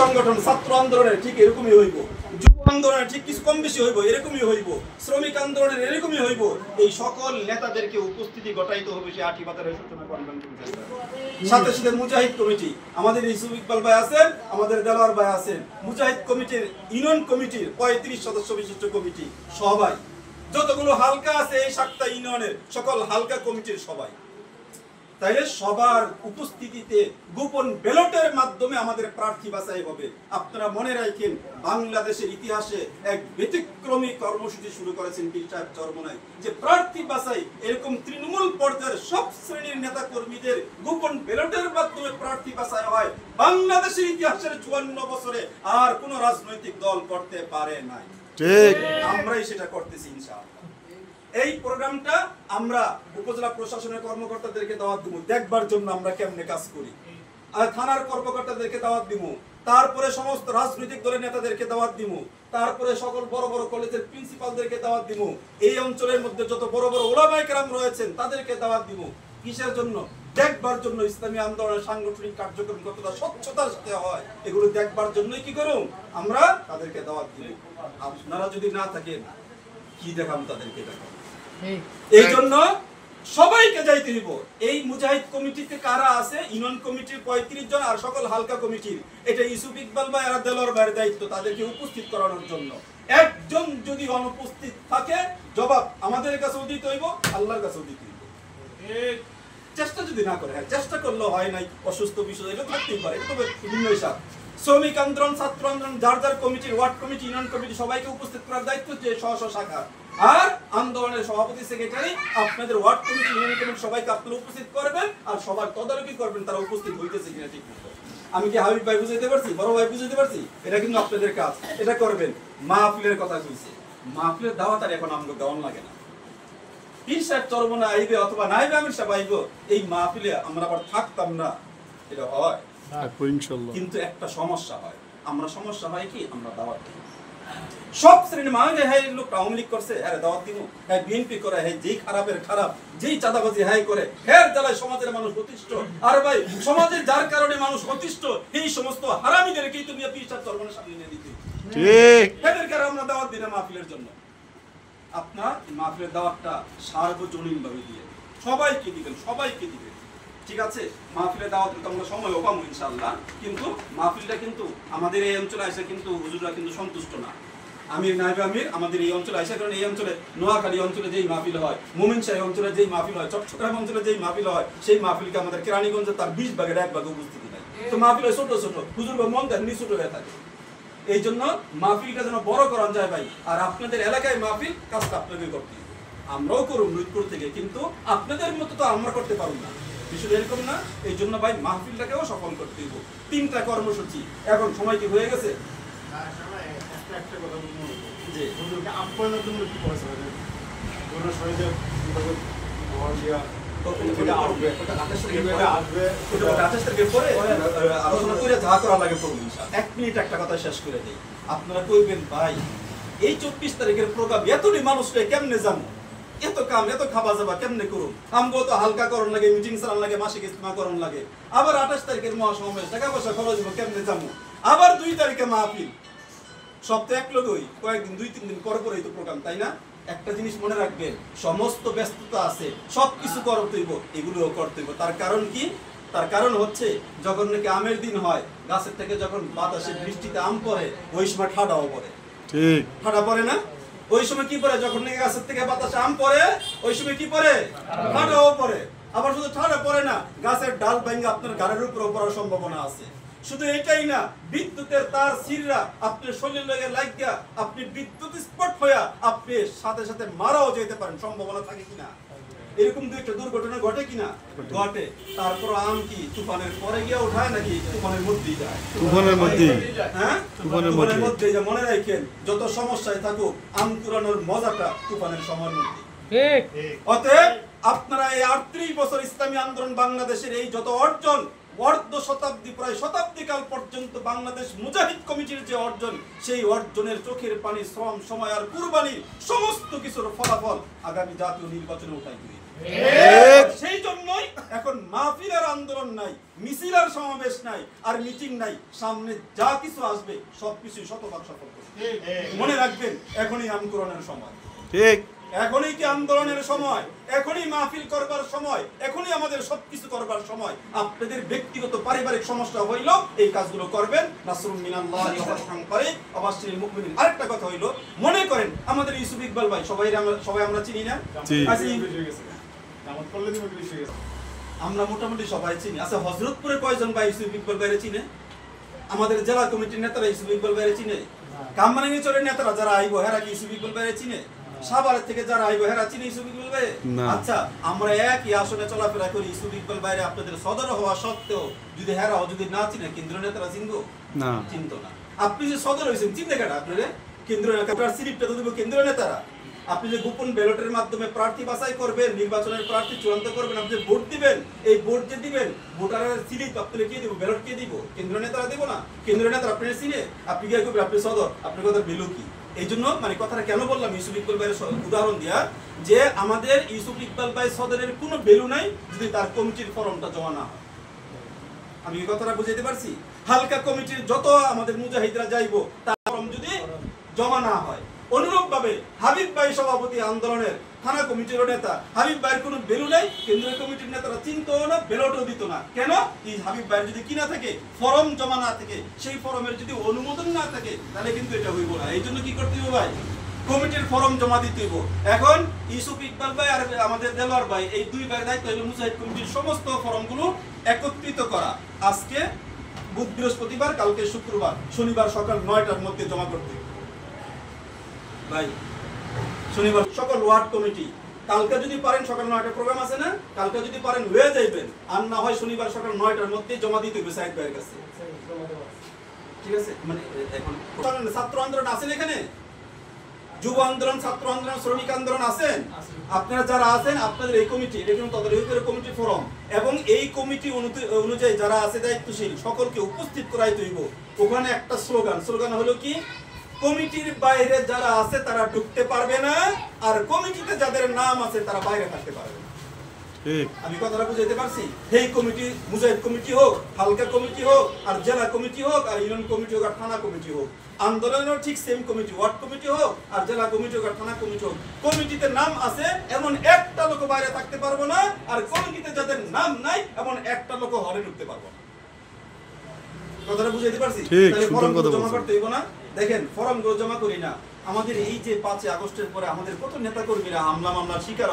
সংগঠন ছাত্র আন্দোলনের ঠিক এরকমই হইব, যুব আন্দোলনের ঠিক কিছু কম বেশি হইব, এরকমই হইব, শ্রমিক আন্দোলনের এরকমই হইব। এই সকল নেতাদেরকে উপস্থিতি ঘটাইতে হবে সে আটিবাজারের সূচনা কনভেনশন সেন্টারে। সাথে সাথে মুজাহিদ কমিটি, আমাদের ইউসুফ ইকবাল ভাই আছেন, আমাদের দেলোয়ার ভাই আছেন, মুজাহিদ কমিটির ইউনিয়ন কমিটির 35 সদস্য বিশিষ্ট কমিটি সবাই, যতগুলো হালকা আছে এই 7টা ইউনিয়নের সকল হালকা কমিটির সবাই, তাইলে সবার উপস্থিতিতে গোপন ব্যালটের মাধ্যমে আমাদের প্রার্থী বাছাই হবে। আপনারা মনে রাখেন, বাংলাদেশের ইতিহাসে এক ব্যতিক্রমী কর্মসূচি শুরু করেছেন পীর সাহেব চরমনাই, যে প্রার্থী বাছাই এরকম তৃণমূল পর্যায়ের সব শ্রেণীর নেতা কর্মীদের গোপন ব্যালটের মাধ্যমে প্রার্থী বাছাই হয়। বাংলাদেশের ইতিহাসের 54 বছরে আর কোন রাজনৈতিক দল করতে পারে নাই। ঠিক, আমরাই সেটা করতেছি ইনশাআল্লাহ। এই প্রোগ্রামটা আমরা উপজেলা প্রশাসনের কর্মকর্তাদেরকে দাওয়াত দিব, দেখবার জন্য আমরা কেমনে কাজ করি, আর থানার কর্মকর্তাদেরকে দাওয়াত দিব, তারপরে সমস্ত রাজনৈতিক দলের নেতাদেরকে দাওয়াত দিব, তারপরে সকল বড় বড় কলেজের প্রিন্সিপালদেরকে দাওয়াত দিব, এই অঞ্চলের মধ্যে যত বড় বড় ওলামায়ে কেরাম রয়েছেন তাদেরকে দাওয়াত দিব। কিসের জন্য? দেখবার জন্য ইসলামী আন্দোলনের সাংগঠনিক কার্যক্রম কতটা স্বচ্ছতার সাথে হয়, এগুলো দেখবার জন্যই কি করুন আমরা তাদেরকে দাওয়াত দিব। আপনারা যদি না থাকেন কি দেখাম তাদেরকে দেখাম। এই জন্য সবাইকে যাইতে দিব। এই মুজাহিদ কমিটিতে কারা আছে, ইউনিয়ন কমিটির 35 জন আর সকল হালকা কমিটির, এটা ইউসুফ ইকবাল ভাই আর দেলোয়ার ভাইয়ের দায়িত্ব তাদেরকে উপস্থিত করানোর জন্য। একজন যদি অনুপস্থিত থাকে জবাব আমাদের কাছেও দিতে হইব, আল্লাহর কাছেও দিতে হইব। চেষ্টা যদি না করে, চেষ্টা করলেও হয় নাই, অসুস্থ বিষয় এটা থাকতেই পারে, এটা তো ভিন্ন হিসাব। শ্রমিক আন্দোলন, ছাত্র আন্দোলন, যার যার কমিটির, ওয়ার্ড কমিটি, ইউনিয়ন কমিটি সবাইকে উপস্থিত করার দায়িত্ব যে স্ব শাখা। আর আন্দোলনের সভাপতি সেক্রেটারি আপনাদের ওয়ার্ড কমিটি, ইউনিয়ন কমিটি সবাইকে আপনারা উপস্থিত করবেন আর সবার তদারকি করবেন তারা উপস্থিত হইতেছে কিনা ঠিক মতো। আমি কি হাবিব ভাই বুঝাইতে পারছি, বড় ভাই বুঝাইতে পারছি? এটা কিন্তু আপনাদের কাজ, এটা করবেন। মাহফিলের কথা কইছে, মাহফিলের দাওয়াত আর এখন আমাকে দেওয়ান লাগে না। পীর সাহেব চরমনা আইবে অথবা নাইবে আমির সাহেব আইব, এই মাহফিলে আমরা আবার থাকতাম না, এটা হয় ইনশাআল্লাহ। কিন্তু একটা সমস্যা হয়, আমরা সমস্যা হয় কি, আমরা দাওয়াত দিই সব শ্রেণীর মানুষ। হ্যাঁ লোক আওয়ামী লীগ করছে, হ্যাঁ দাওয়াত দিব, হ্যাঁ বিএনপি করে, হ্যাঁ যেই খারাপের খারাপ, যেই চাঁদাবাজি হ্যাঁ করে, হ্যাঁ জ্বালায় সমাজের মানুষ অতিষ্ঠ। আর ভাই সমাজে যার কারণে মানুষ অতিষ্ঠ, এই সমস্ত হারামিদেরকেই তুমি পীর সাহেব চরমনার সামনে নিয়ে দিতে, ঠিক এদেরকে আমরা দাওয়াত দিই না মাহফিলের জন্য। আপনার মাহফিলের দাওয়াতটা সার্বজনীন ভাবে দিয়ে সবাইকে দিবেন, সবাইকে দিবেন, ঠিক আছে? মাহফিলের দাওয়াত তো আমরা সময় পাবো ইনশাআল্লাহ, কিন্তু মাহফিলটা কিন্তু আমাদের এই অঞ্চলে আসে কিন্তু হুজুররা কিন্তু সন্তুষ্ট না। আমির নাইবে আমির আমাদের এই অঞ্চলে আসে, কারণ এই অঞ্চলে নোয়াখালী অঞ্চলে যেই মাহফিল হয়, মোমিনশাহী অঞ্চলে যেই মাহফিল হয়, চট্টগ্রাম অঞ্চলে যেই মাহফিল হয়, সেই মাহফিলকে আমাদের কেরানীগঞ্জে তার 20 ভাগের 1 ভাগ উপস্থিতি নাই। তো মাহফিল হয় ছোট ছোট, হুজুর মন দেন ছোট হয়ে থাকে। এই জন্য মাহফিলটা যেন বড় করা যায় ভাই। আর আপনাদের এলাকায় মাহফিল কাজটা আপনাকে করতে হবে, আমরাও করুন মিরপুর থেকে, কিন্তু আপনাদের মতো তো আমরা করতে পারবো না, বিষয় এরকম না। এই জন্য ভাই মাহফিলটাকেও সফল করতে হবে। 3টা কর্মসূচি, এখন সময় কি হয়ে গেছে? একটা কথা শেষ করে দিই, আপনারা কইবেন ভাই এই 24 তারিখের প্রোগ্রাম এতটি মানুষকে কেমনে জানো, এত কাম এত খাওয়া যাবা কেমনে করুন, আমগো তো হালকা করণ লাগে, মিটিং চালান লাগে, মাসিক ইজতেমা করণ লাগে, আবার 28 তারিখের মহাসমাবেশ, টাকা পয়সা খরচ হবে কেমনে যাবো, আবার 2 তারিখে মাহফিল, সপ্তাহে এক লগই কয়েকদিন 2-3 দিন পরে পরেই তো প্রোগ্রাম, তাই না? একটা জিনিস মনে রাখবেন, সমস্ত ব্যস্ততা আছে, সবকিছু করতে হইব, এগুলোও করতে হইব। তার কারণ কি? তার কারণ হচ্ছে যখন নাকি আমের দিন হয়, গাছের থেকে যখন বাতাসে বৃষ্টিতে আম পড়ে, ওই সময় ঠাডাও পড়ে, ঠিক ঠাডা পড়ে না? ওই সময় কি পড়ে, যখন নাকি গাছের থেকে বাতাসে আম পড়ে, ওই সময় কি পড়ে, ঠাডাও পড়ে। আবার শুধু ঠাডা পড়ে না, গাছের ডাল ভেঙে আপনার গাড়ির উপরে পড়ার সম্ভাবনা আছে। শুধু এটাই না, বিদ্যুতের তার ছিঁড়া আপনার শরীর লাগে লাগিয়া আপনি বিদ্যুৎ স্পট হইয়া আপনি সাথে সাথে মারাও যেতে পারেন, সম্ভাবনা থাকে কিনা? এরকম 2টা দুর্ঘটনা ঘটে কিনা? ঘটে। তারপর আম কি তুফানের পরে গিয়ে ওঠায় নাকি তুফানের মধ্যেই যায়? তুফানের মধ্যে, হ্যাঁ তুফানের মধ্যে। যা মনে রাখেন, যত সমস্যায় থাকুক আম কুড়ানোর মজাটা তুফানের সময়ের মধ্যে। ঠিক। অতএব আপনারা এই 38 বছর ইসলামী আন্দোলন বাংলাদেশের এই যত অর্জন, অর্ধ শতাব্দী প্রায় শতাব্দীকাল পর্যন্ত বাংলাদেশ মুজাহিদ কমিটির যে অর্জন, সেই অর্জনের চোখের পানি, শ্রম, সময় আর কুরবানির সমস্ত কিছুর ফলাফল আগামী জাতীয় নির্বাচনে উঠাই দিবে। সেই জন্যই এখন মাহফিল আর আন্দোলন নাই, মিছিল আর সমাবেশ নাই, আর মিটিং নাই, সামনে যা কিছু আসবে সবকিছু শতভাগ সফল করবে। মনে রাখবেন, এখনই আন্দোলনের সময়, ঠিক এখনই কি আন্দোলনের সময়, এখনই মাহফিল করবার সময়, এখনই আমাদের সবকিছু করবার সময়। আপনাদের ব্যক্তিগত পারিবারিক সমস্যা হইল এই কাজগুলো করবেন। নাসরুম মিনাল্লাহি ওয়া ফাতহুন করিব ওয়া বাশশিরিল মুমিনিন। আরেকটা কথা হইল, মনে করেন আমাদের ইউসুফ ইকবাল ভাই সবাই আমরা চিনি না? আমরা মোটামুটি সবাই চিনি। আচ্ছা, হযরতপুরে কয়জন ভাই ইউসুফ ইকবাল ভাইরে চিনে? আমাদের জেলা কমিটির নেতারা ইউসুফ ইকবাল ভাইরে চিনে? কামরাঙ্গীরচরের নেতারা যারা আইব হেরা কি ইউসুফ ইকবাল ভাইরে চিনে? সাভারের থেকে যারা আইব হেরা চিনে ইউসুফ ইকবাল ভাই? আচ্ছা, আমরা একই আসনে চলাফেরা করি, ইউসুফ ইকবাল ভাইরে আপনাদের সদর হওয়া সত্ত্বেও যদি হেরাও যদি না চিনে, কেন্দ্রীয় নেতারা চিনবো? না, চিনতো না। আপনি যে সদর হয়েছেন চিনতে কেন? আপনারা কেন্দ্রীয় নেতারা স্লিপটা তো দিব কেন্দ্রীয় নেতারা। আপনি যে গোপন ব্যালটের মাধ্যমে প্রার্থী বাছাই করবেন, নির্বাচনের প্রার্থী চূড়ান্ত করবেন, আপনি যে ভোট দিবেন, এই ভোট যে দিবেন, ভোটারের স্লিপ আপনাকে কে দিব? ব্যালট কে দিব? কেন্দ্রীয় নেতারা দিব না? কেন্দ্রীয় নেতারা আপনি চিনে? আপনি কি করবেন? আপনি সদর, আপনার কথার ভ্যালু কি? এই জন্য মানে কথাটা কেন বললাম ইউসুফ ইকবাল ভাইয়ের উদাহরণ দিয়া, যে আমাদের ইউসুফ ইকবাল ভাই সদরের কোনো ভ্যালু নাই যদি তার কমিটির ফর্মটা জমা না হয়। আমি এই কথাটা বুঝাইতে পারছি? হালকা কমিটির যত আমাদের মুজাহিদরা যাইবো, তার ফর্ম যদি জমা না হয়, অনুরূপ ভাবে হাবিব ভাই সভাপতি আন্দোলনের থানা কমিটির নেতা, হাবিব ভাইয়ের কোনো ভ্যালু নাই, কেন্দ্রীয় কমিটির নেতারা চিনতো না, ব্যালটও দিত না। কেন? এই হাবিব ভাইয়ের যদি কি না থাকে, ফর্ম জমা না থাকে, সেই ফর্মের যদি অনুমোদন না থাকে, তাহলে কিন্তু এটা হইব না। এই জন্য কি করতে হবে ভাই? কমিটির ফর্ম জমা দিতে হইব। এখন ইউসুফ ইকবাল ভাই আর আমাদের দেলোয়ার ভাই, এই দুই ভাইয়ের দায়িত্ব হলো মুজাহিদ কমিটির সমস্ত ফর্মগুলো একত্রিত করা। আজকে বুধ বৃহস্পতিবার, কালকে শুক্রবার, শনিবার সকাল 9টার মধ্যে জমা করতে ভাই। শনিবার সকল ওয়ার্ড কমিটি, কালকে যদি পারেন সকাল 9টার প্রোগ্রাম আছে না, কালকে যদি পারেন হয়ে যাইবেন, আর না হয় শনিবার সকাল 9টার মধ্যে জমা দিতে হবে সাইদ ভাইয়ের কাছে। ঠিক আছে? মানে এখন ছাত্র আন্দোলন আছেন এখানে, যুব আন্দোলন, ছাত্র আন্দোলন, শ্রমিক আন্দোলন আছেন? আপনারা যারা আছেন, আপনাদের এই কমিটি, এটা কিন্তু তদারকির কমিটি ফোরাম, এবং এই কমিটি অনুযায়ী যারা আছে দায়িত্বশীল সকলকে উপস্থিত করাইতে হইব। ওখানে একটা স্লোগান হলো কি, কমিটির বাইরে যারা আছে তারা ঢুকতে পারবে না, আর কমিটিতে যাদের নাম আছে তারা বাইরে থাকতে পারবে না। আমি কথাটা বুঝাইতে পারছি? এই কমিটি মুজাহিদ কমিটি হোক, হালকা কমিটি হোক, আর জেলা কমিটি হোক, আর ইউনিয়ন কমিটি হোক, আর থানা কমিটি হোক, আন্দোলনের ঠিক সেম কমিটি, ওয়ার্ড কমিটি হোক, আর জেলা কমিটি হোক, আর থানা কমিটি হোক, কমিটিতে নাম আছে এমন একটা লোক বাইরে থাকতে পারবো না, আর কমিটিতে যাদের নাম নাই এমন একটা লোক হলে ঢুকতে পারবো না। কথাটা বুঝাইতে পারছি? তাহলে ফর্ম জমা করতে হইব না? দেখেন, ফর্ম জমা করি না, আমাদের এই যে 5 আগস্টের পরে আমাদের কত নেতা কর্মীরা হামলা মামলার শিকার